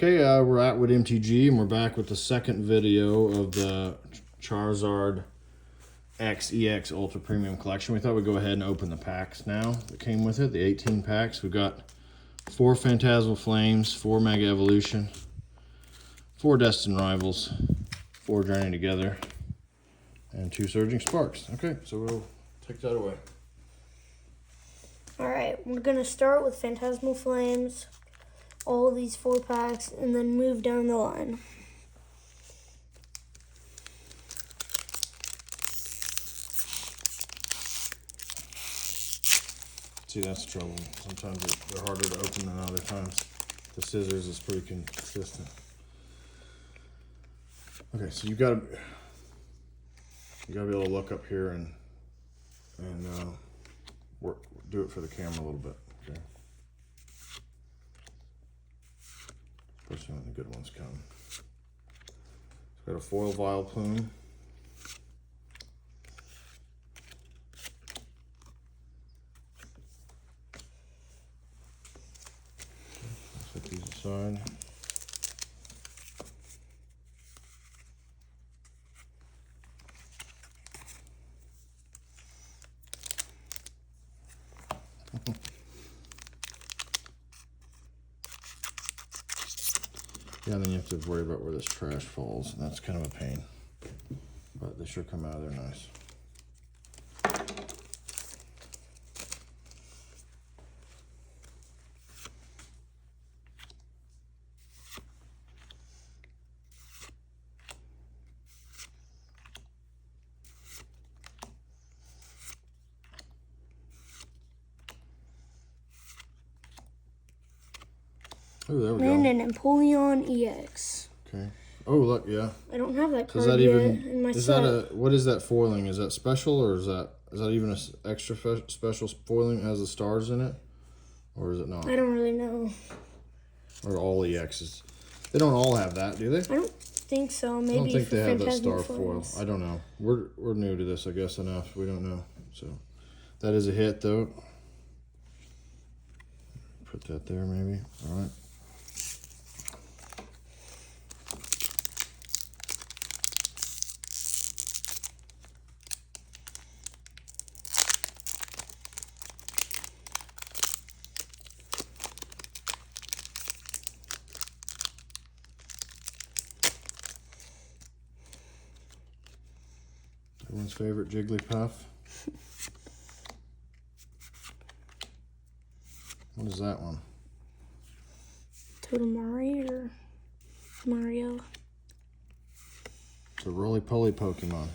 Okay, we're at with MTG, and we're back with the second video of the Charizard EX Ultra Premium Collection. We thought we'd go ahead and open the packs now that came with it, the 18 packs. We've got 4 Phantasmal Flames, 4 Mega Evolution, 4 Destined Rivals, 4 Journey Together, and 2 Surging Sparks. Okay, so we'll take that away. Alright, we're going to start with Phantasmal Flames, all of these 4 packs, and then move down the line. See, that's the trouble. Sometimes they're harder to open than other times. The scissors is pretty consistent. Okay, so you gotta be able to look up here and do it for the camera a little bit. Okay. Especially when the good ones come. It's got a foil vial plume. Set these aside. Yeah, and then you have to worry about where this trash falls, and that's kind of a pain. But they sure come out of there nice. Oh, there we And go. an Napoleon EX. Okay. Oh, look, yeah. I don't have that card Is that yet even? in my Is set. that what is that foiling? Is that special, or is that even a extra special foiling? It has the stars in it, or is it not? I don't really know. Or all EXs? They don't all have that, do they? I don't think so. Maybe I don't think for they have that Phantasmal star foil. Flames. I don't know. We're new to this, I guess. Enough. We don't know. So that is a hit, though. Put that there, maybe. All right. Everyone's favorite Jigglypuff. What is that one? Totodile or Mario? It's a roly-poly Pokemon.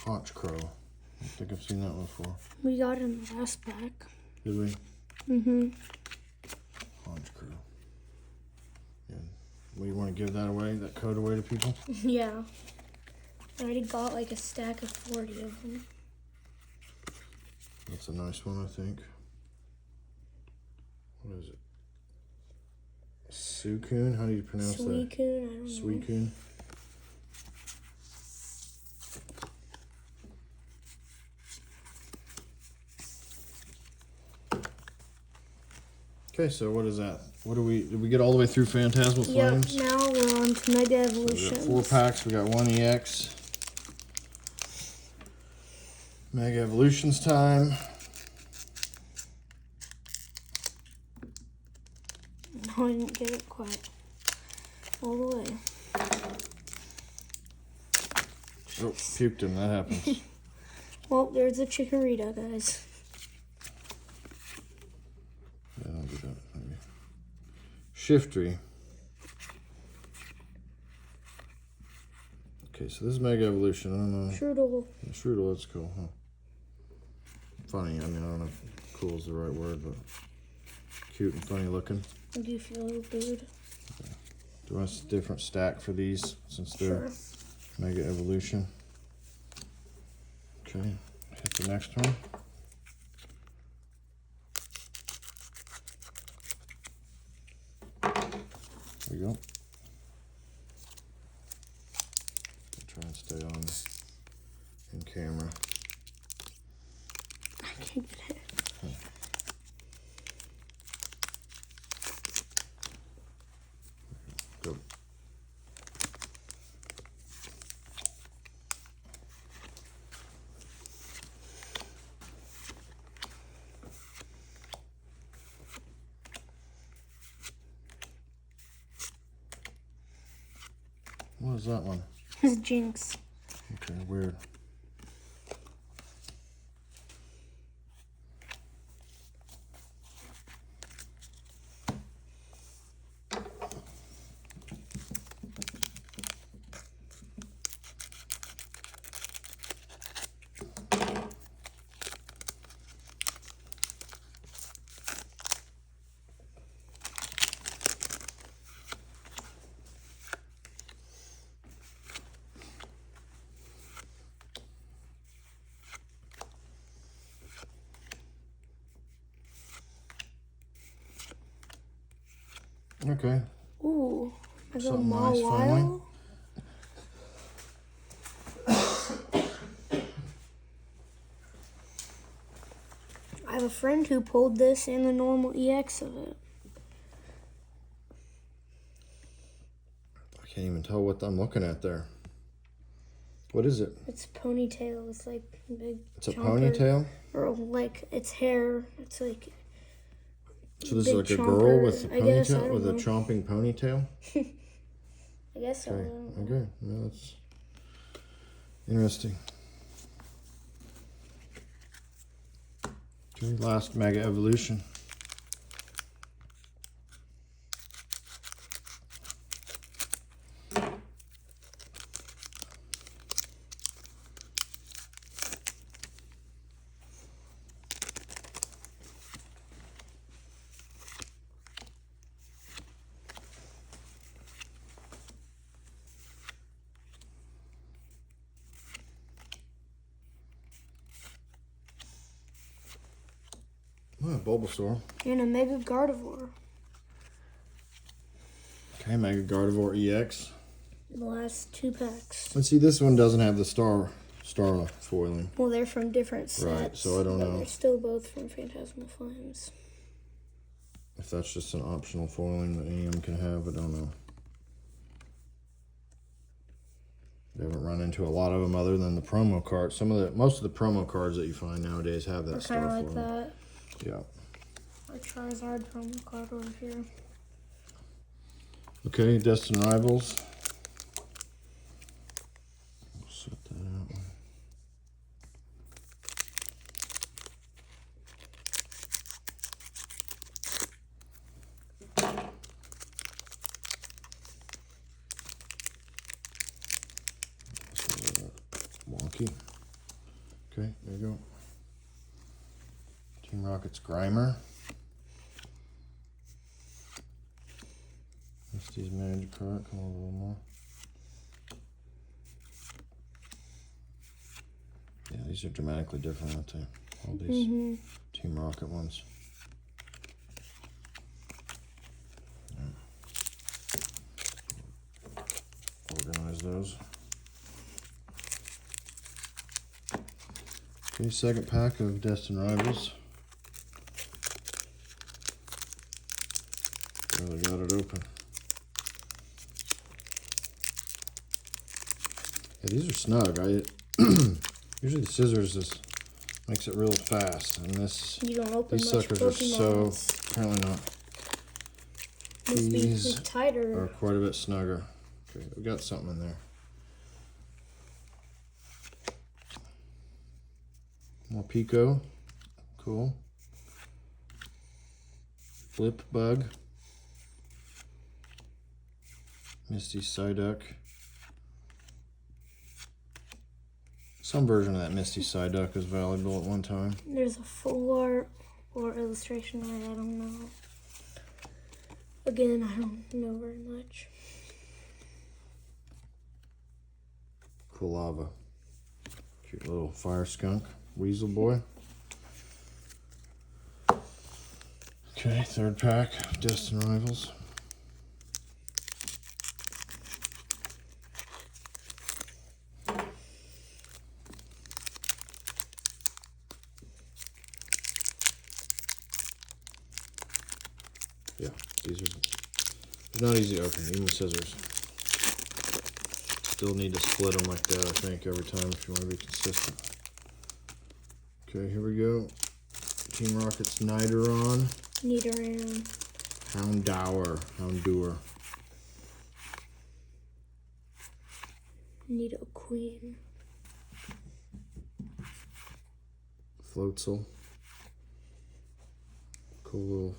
Hotch Crow. I don't think I've seen that one before. We got it in the last pack. Did we? Mm-hmm. Hotch Crow. Yeah. We want to give that away, that code away to people? Yeah. I already got like a stack of 40 of them. That's a nice one, I think. What is it? Suicune? How do you pronounce that? Suicune, I don't know. Suicune. Okay, so what is that? Did we get all the way through Phantasmal Flames? Yep, now we're on to Mega So we Evolution. got 4 packs, we got 1 EX. Mega Evolutions time. No, I didn't get it quite all the way. Oh, puked him, that happens. Well, there's a Chikorita, guys. Yeah, I'll do that, maybe. Shiftry. Okay, so this is Mega Evolution. I don't know. Strudel. Yeah, Strudel, that's cool, huh? Funny, I mean, I don't know if cool is the right word, but cute and funny looking. Goofy little dude. Do you want a different stack for these since they're Sure. Mega Evolution? Okay, hit the next one. There you go. Try and stay on in camera. I can't get it. Go. What is that one? It's Jinx. Okay, weird. Okay. Ooh, I got Something Mall nice, Wild. I have a friend who pulled this and the normal EX of it. I can't even tell what I'm looking at there. What is it? It's ponytail. It's like big. It's a chomper. ponytail? Or like its hair. It's like. So this is big like a girl with a chomper, I guess, I ponytail, don't with a know. chomping ponytail? I guess so. Okay, okay. Well, that's interesting. Okay, last Mega Evolution. Oh, Bulbasaur. And a Mega Gardevoir. Okay, Mega Gardevoir EX. The last 2 packs. Let's see, this one doesn't have the star foiling. Well, they're from different sets. Right, so I don't but know. They're still both from Phantasmal Flames. If that's just an optional foiling that any of them can have, I don't know. We haven't run into a lot of them other than the promo cards. Most of the promo cards that you find nowadays have that They're star kind of foiling. like that. Yeah. Our Charizard promo card over here. Okay, Destined Rivals. We'll set that out. This is wonky. Okay, there you go. Team Rocket's Grimer. Misty's Magikarp, come on a little more. Yeah, these are dramatically different, aren't they? All these Team Rocket ones. Yeah. Organize those. Okay, second pack of Destined Rivals. Barely got it open. Yeah, these are snug. Usually the scissors just makes it real fast, and You don't open these much suckers are so Pokemons. apparently not. Must be These tighter. are quite a bit snugger. Okay, we got something in there. More Pico, cool. Flip Bug, Misty Psyduck. Some version of that Misty Psyduck is valuable at one time. There's a full art or illustration art, I don't know. Again, I don't know very much. Quilava. Cute little fire skunk. Weasel boy. Okay, third pack. Destin Rivals. Yeah, these are not easy to open, even with scissors. Still need to split them like that, I think, every time if you want to be consistent. Okay, here we go. Team Rocket's Nidoran. Nidoran. Houndour. Nidoqueen. Floatzel. Cool little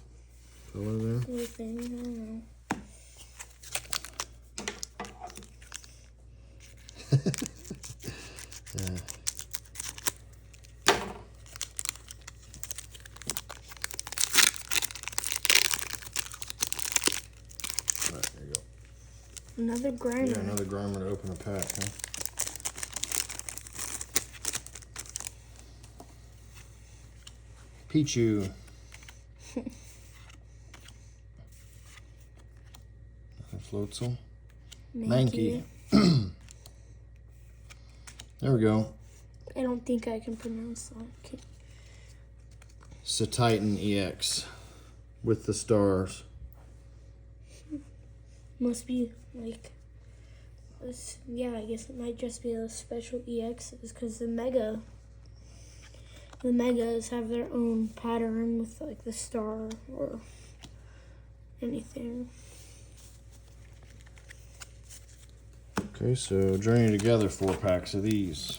color there. Little thing, I don't know. Yeah. Alright, there you go. Another grinder. Yeah, another grinder to open a pack, huh? Pichu. Floatzel. Mankey. There we go. I don't think I can pronounce that. Okay. Titan EX with the stars. Must be like, yeah, I guess it might just be a special EXs because the megas have their own pattern with like the star or anything. Okay, so Journey Together 4 packs of these.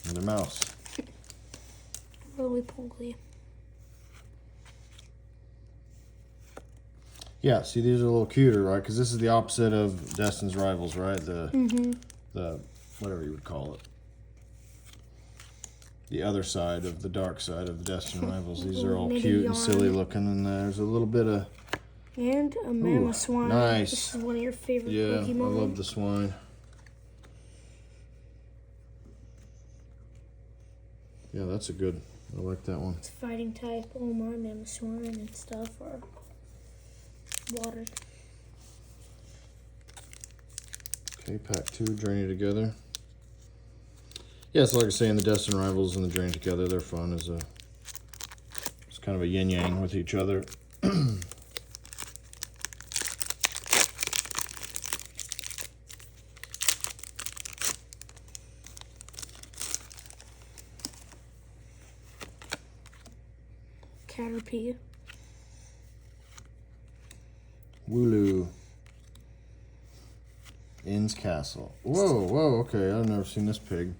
Another mouse. Really pongly. Yeah, see, these are a little cuter, right? Because this is the opposite of Destin's Rivals, right? The whatever you would call it. The other side of the dark side of the Destin Rivals. These are all cute and silly looking, and there's a little bit of... And a mammoth swine. Nice. This is one of your favorite Yeah, Pokemon. I love the swine. Yeah, that's a good... I like that one. It's fighting type. Oh, my mammoth swine and stuff are water. Okay, pack 2, Journey Together. Yeah, so like I say, in the Destin Rivals and the Journey Together, they're fun. It's kind of a yin-yang with each other. Caterpie. Wooloo. Inn's Castle. Whoa, okay, I've never seen this pig.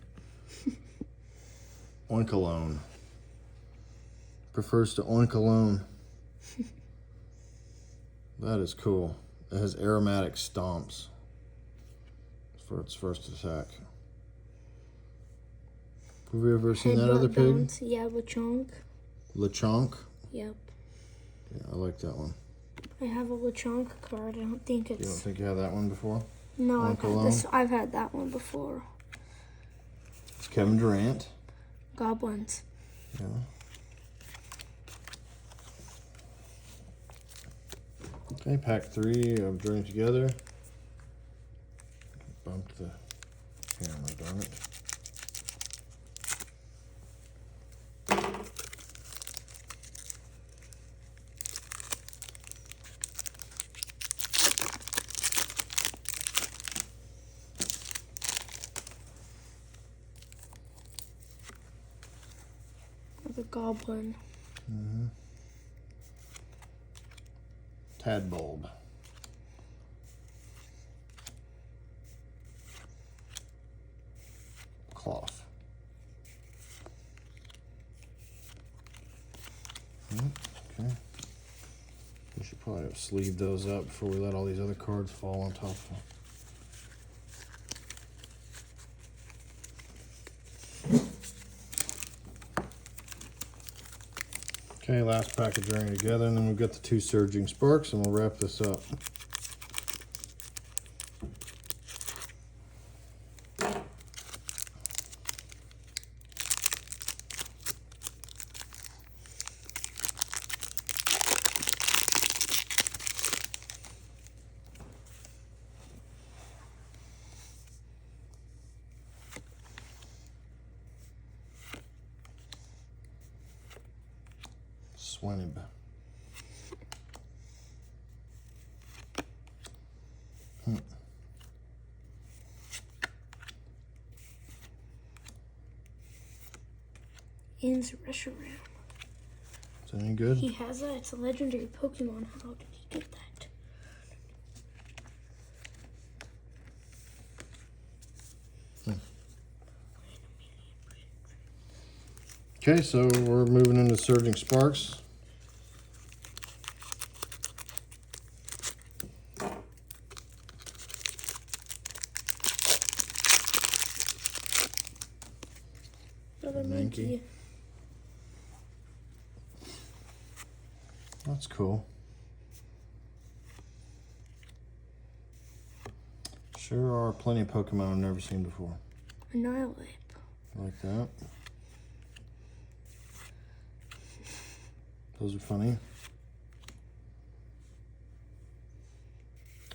Oink alone. Prefers to oink alone. That is cool. It has aromatic stomps for its first attack. Have you ever seen that other pig? Bounce. Yeah, Lechonk. Lechonk? Yep. Yeah, I like that one. I have a Lechonk card. I don't think it's... You don't think you had that one before? No, Oink I've had that one before. It's Kevin Durant. Goblins. Yeah. Okay, pack 3 of Journey Together. Bumped the camera, darn it. The goblin. Tadbulb. Cloth. Okay. We should probably have sleeved those up before we let all these other cards fall on top of them. Okay, last package ring together, and then we've got the 2 Surging Sparks, and we'll wrap this up. Swinib. Ian's Reshiram. Is that any good? He has that. It's a legendary Pokemon. How did he get that? Okay, so we're moving into Surging Sparks. Another Mankey. Mankey. That's cool. Sure are plenty of Pokemon I've never seen before. Annihilate. Like that. Those are funny.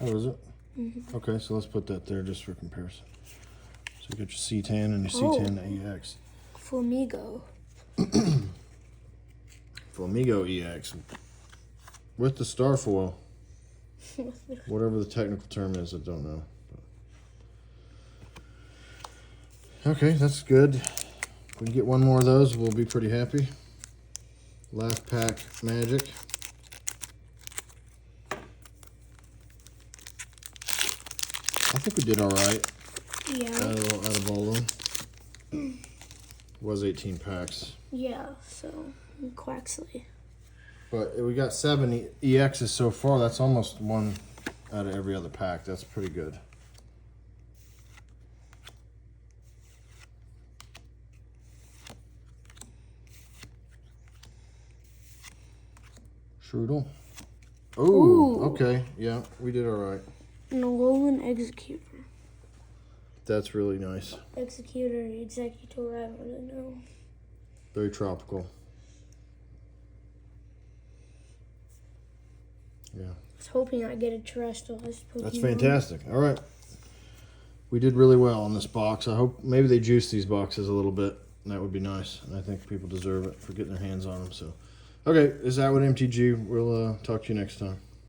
Oh, is it? Mm-hmm. Okay, so let's put that there just for comparison. So you got your C10 and your C10 EX. Flamigo. Flamigo EX. With the Starfoil. Whatever the technical term is, I don't know. Okay, that's good. If we can get one more of those, we'll be pretty happy. Last pack magic. I think we did all right. Yeah. Out of all of them. Was 18 packs. Yeah, so Quaxley. But we got 7 EXs so far. That's almost one out of every other pack. That's pretty good. Strudel. Ooh, okay. Yeah, we did all right. And a Alolan Executor. That's really nice. Executor, Executor, I don't really know. Very tropical. Yeah. I was hoping I'd get a terrestrialized Pokemon. That's fantastic. All right. We did really well on this box. I hope maybe they juice these boxes a little bit. That would be nice. And I think people deserve it for getting their hands on them. So, okay, this is Out with MTG. We'll talk to you next time.